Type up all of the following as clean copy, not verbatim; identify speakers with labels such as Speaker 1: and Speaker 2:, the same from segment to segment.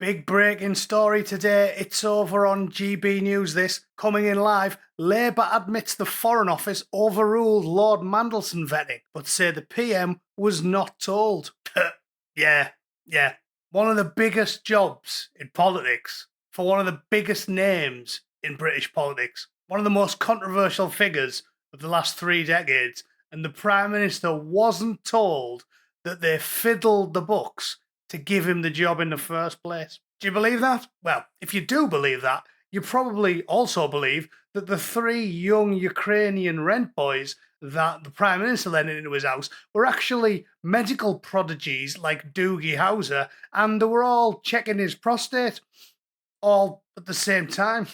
Speaker 1: Big breaking story today. It's over on GB News. This coming in live. Labour admits the Foreign Office overruled Lord Mandelson vetting, but say the PM was not told. yeah. One of the biggest jobs in politics for one of the biggest names in British politics. One of the most controversial figures of the last 3 decades. And the Prime Minister wasn't told that they fiddled the books to give him the job in the first place. Do you believe that? Well, if you do believe that, you probably also believe that the 3 young Ukrainian rent boys that the Prime Minister let into his house were actually medical prodigies like Doogie Howser, and they were all checking his prostate all at the same time.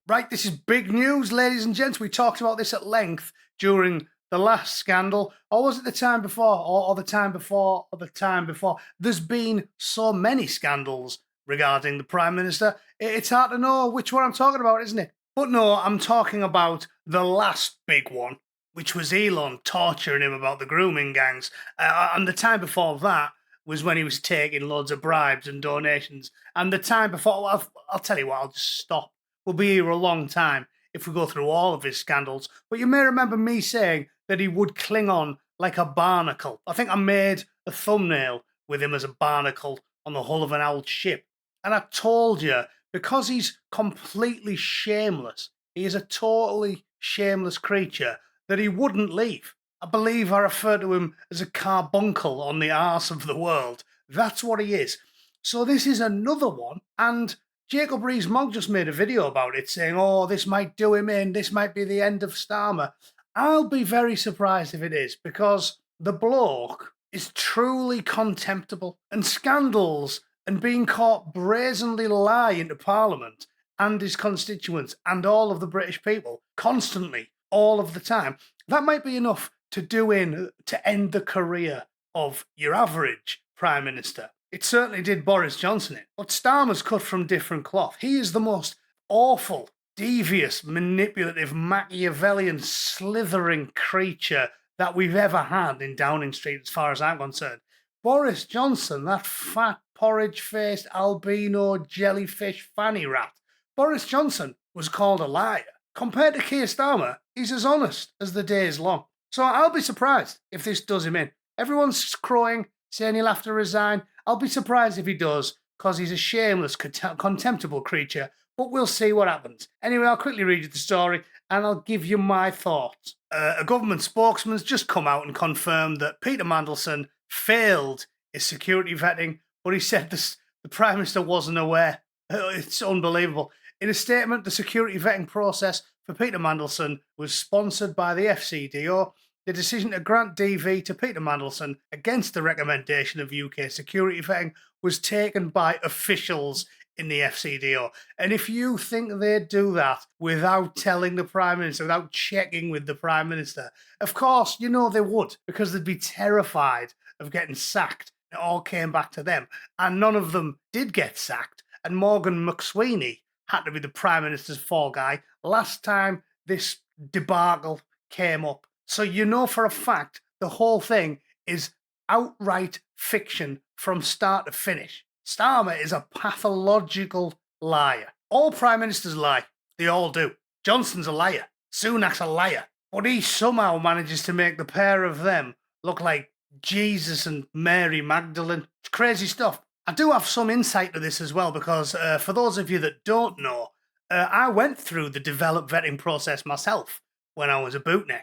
Speaker 1: Right, this is big news, ladies and gents. We talked about this at length during the last scandal, or was it the time before, or the time before, or the time before? There's been so many scandals regarding the Prime Minister, it's hard to know which one I'm talking about, isn't it? But no, I'm talking about the last big one, which was Elon torturing him about the grooming gangs. And the time before that was when he was taking loads of bribes and donations. And the time before, well, I'll tell you what, I'll just stop. We'll be here a long time if we go through all of his scandals. But you may remember me saying that he would cling on like a barnacle. I think I made a thumbnail with him as a barnacle on the hull of an old ship. And I told you, because he's completely shameless, he is a totally shameless creature, that he wouldn't leave. I believe I refer to him as a carbuncle on the arse of the world. That's what he is. So this is another one, and Jacob Rees Mogg just made a video about it saying, oh, this might do him in, this might be the end of Starmer. I'll be very surprised if it is, because the bloke is truly contemptible. And scandals and being caught brazenly lying to Parliament and his constituents and all of the British people constantly, all of the time, that might be enough to end the career of your average Prime Minister. It certainly did Boris Johnson in. But Starmer's cut from different cloth. He is the most awful, devious, manipulative, Machiavellian, slithering creature that we've ever had in Downing Street, as far as I'm concerned. Boris Johnson, that fat, porridge-faced, albino, jellyfish fanny rat. Boris Johnson was called a liar. Compared to Keir Starmer, he's as honest as the day is long. So I'll be surprised if this does him in. Everyone's crowing, saying he'll have to resign. I'll be surprised if he does, because he's a shameless, contemptible creature, but we'll see what happens. Anyway, I'll quickly read you the story, and I'll give you my thoughts. A government spokesman's just come out and confirmed that Peter Mandelson failed his security vetting, but he said the Prime Minister wasn't aware. It's unbelievable. In a statement, the security vetting process for Peter Mandelson was sponsored by the FCDO. The decision to grant DV to Peter Mandelson against the recommendation of UK security vetting was taken by officials in the FCDO. And if you think they'd do that without telling the Prime Minister, without checking with the Prime Minister, of course, you know they would, because they'd be terrified of getting sacked. It all came back to them. And none of them did get sacked. And Morgan McSweeney had to be the Prime Minister's fall guy last time this debacle came up. So you know for a fact the whole thing is outright fiction from start to finish. Starmer is a pathological liar. All Prime Ministers lie. They all do. Johnson's a liar. Sunak's a liar. But he somehow manages to make the pair of them look like Jesus and Mary Magdalene. It's crazy stuff. I do have some insight to this as well, because for those of you that don't know, I went through the develop vetting process myself when I was a bootneck.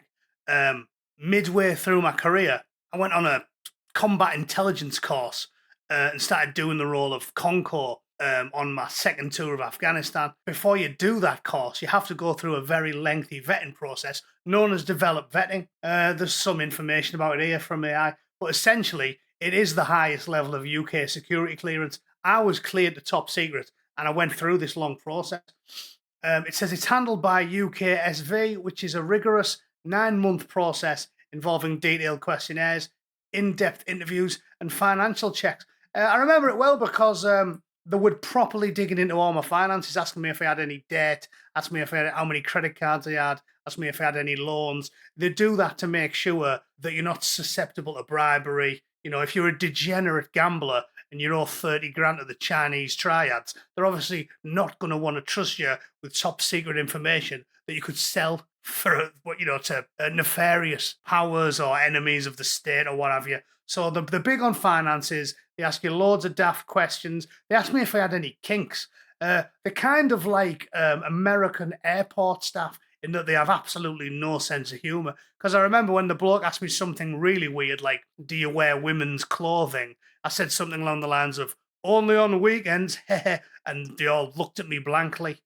Speaker 1: Midway through my career, I went on a combat intelligence course and started doing the role of Concord on my second tour of Afghanistan. Before you do that course, you have to go through a very lengthy vetting process known as develop vetting. There's some information about it here from AI, but essentially it is the highest level of UK security clearance. I was cleared to top secret, and I went through this long process. It says it's handled by UKSV, which is a rigorous 9-month process involving detailed questionnaires, in-depth interviews, and financial checks. I remember it well because they were properly digging into all my finances, asking me if I had any debt, asking me if I had how many credit cards I had, asked me if I had any loans. They do that to make sure that you're not susceptible to bribery. You know, if you're a degenerate gambler and you owe 30 grand to the Chinese triads, they're obviously not going to want to trust you with top secret information that you could sell for, to nefarious powers or enemies of the state or what have you. So they're big on finances. They ask you loads of daft questions. They asked me if I had any kinks. They're kind of like American airport staff in that they have absolutely no sense of humour. Because I remember when the bloke asked me something really weird, like, do you wear women's clothing? I said something along the lines of, only on weekends, and they all looked at me blankly,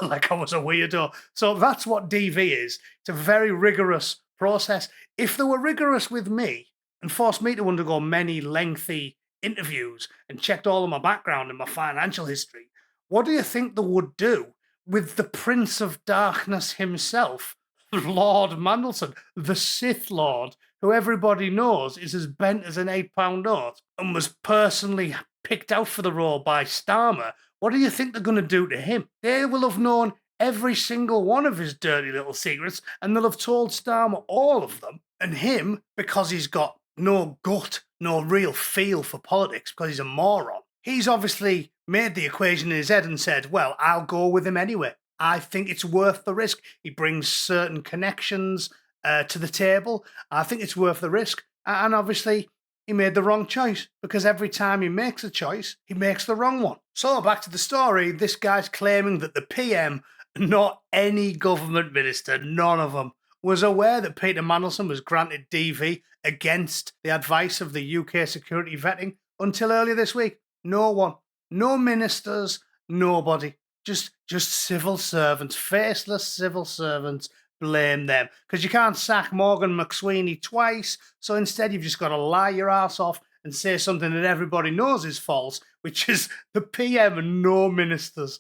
Speaker 1: like I was a weirdo. So that's what DV is. It's a very rigorous process. If they were rigorous with me and forced me to undergo many lengthy interviews and checked all of my background and my financial history, what do you think they would do with the Prince of Darkness himself, Lord Mandelson, the Sith Lord, who everybody knows is as bent as an £8 note and was personally picked out for the role by Starmer? What do you think they're going to do to him? They will have known every single one of his dirty little secrets, and they'll have told Starmer all of them. And him, because he's got no gut, no real feel for politics, because he's a moron, he's obviously made the equation in his head and said, well, I'll go with him anyway. I think it's worth the risk. He brings certain connections to the table. I think it's worth the risk. And obviously, he made the wrong choice, because every time he makes a choice, he makes the wrong one. So back to the story, this guy's claiming that the PM, not any government minister, none of them, was aware that Peter Mandelson was granted DV against the advice of the UK security vetting until earlier this week. No one. No ministers, nobody. Just civil servants, faceless civil servants. Blame them. Because you can't sack Morgan McSweeney twice, so instead you've just got to lie your ass off and say something that everybody knows is false, which is the PM and no ministers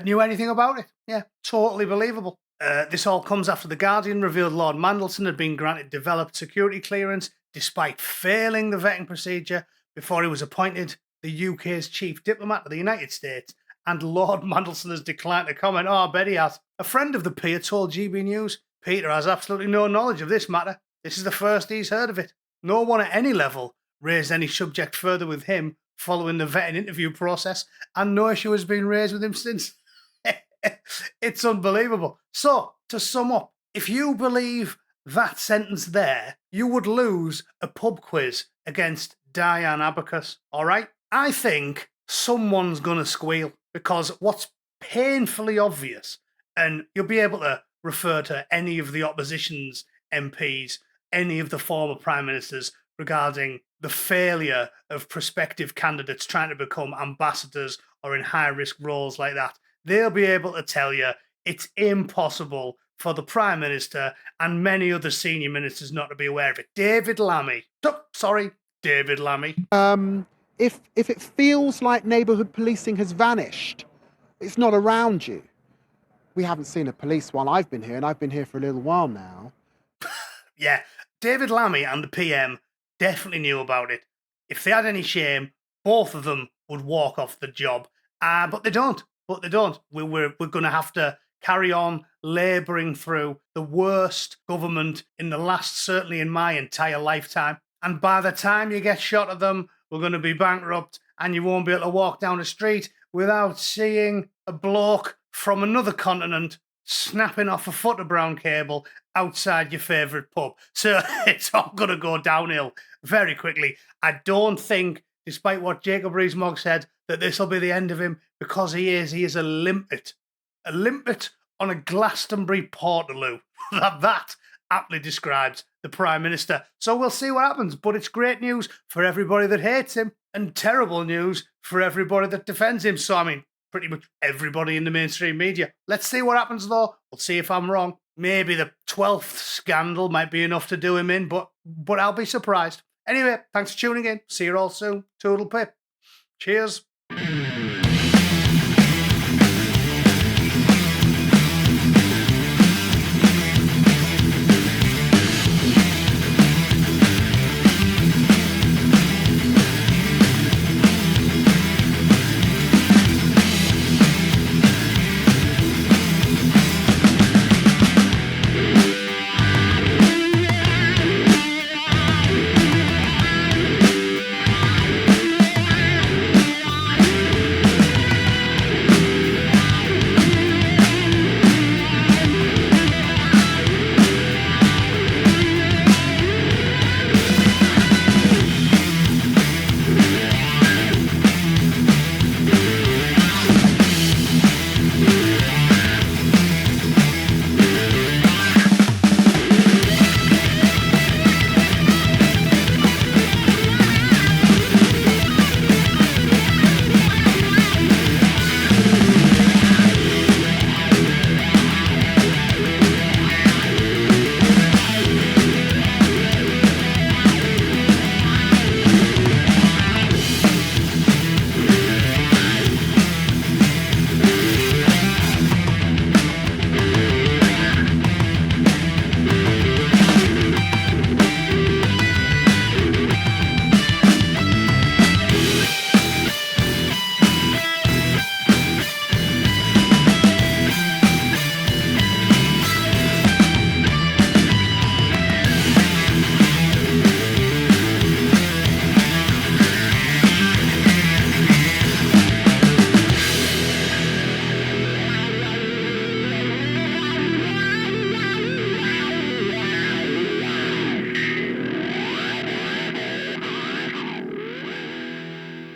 Speaker 1: knew anything about it. Yeah, totally believable. This all comes after The Guardian revealed Lord Mandelson had been granted developed security clearance despite failing the vetting procedure before he was appointed the UK's chief diplomat to the United States, and Lord Mandelson has declined to comment. Oh, I bet he has. A friend of the peer told GB News, Peter has absolutely no knowledge of this matter. This is the first he's heard of it. No one at any level raised any subject further with him following the vetting interview process, and no issue has been raised with him since. It's unbelievable. So, to sum up, if you believe that sentence there, you would lose a pub quiz against Diane Abacus, all right? I think someone's going to squeal, because what's painfully obvious, and you'll be able to refer to any of the opposition's MPs, any of the former prime ministers regarding the failure of prospective candidates trying to become ambassadors or in high-risk roles like that. They'll be able to tell you it's impossible for the Prime Minister and many other senior ministers not to be aware of it. David Lammy. David Lammy.
Speaker 2: If it feels like neighbourhood policing has vanished, it's not around you. We haven't seen a police while I've been here, and I've been here for a little while now.
Speaker 1: Yeah, David Lammy and the PM definitely knew about it. If they had any shame, both of them would walk off the job. But they don't. We're going to have to carry on labouring through the worst government in the last, certainly in my entire lifetime. And by the time you get shot at them, we're going to be bankrupt, and you won't be able to walk down the street without seeing a bloke from another continent snapping off a footer brown cable outside your favourite pub. So it's all going to go downhill very quickly. I don't think, despite what Jacob Rees Mogg said, that this will be the end of him, because he is a limpet. A limpet on a Glastonbury Portaloo. That aptly describes the Prime Minister. So we'll see what happens, but it's great news for everybody that hates him and terrible news for everybody that defends him. So, I mean, pretty much everybody in the mainstream media. Let's see what happens, though. We'll see if I'm wrong. Maybe the 12th scandal might be enough to do him in, but I'll be surprised. Anyway, thanks for tuning in. See you all soon. Toodle pip. Cheers.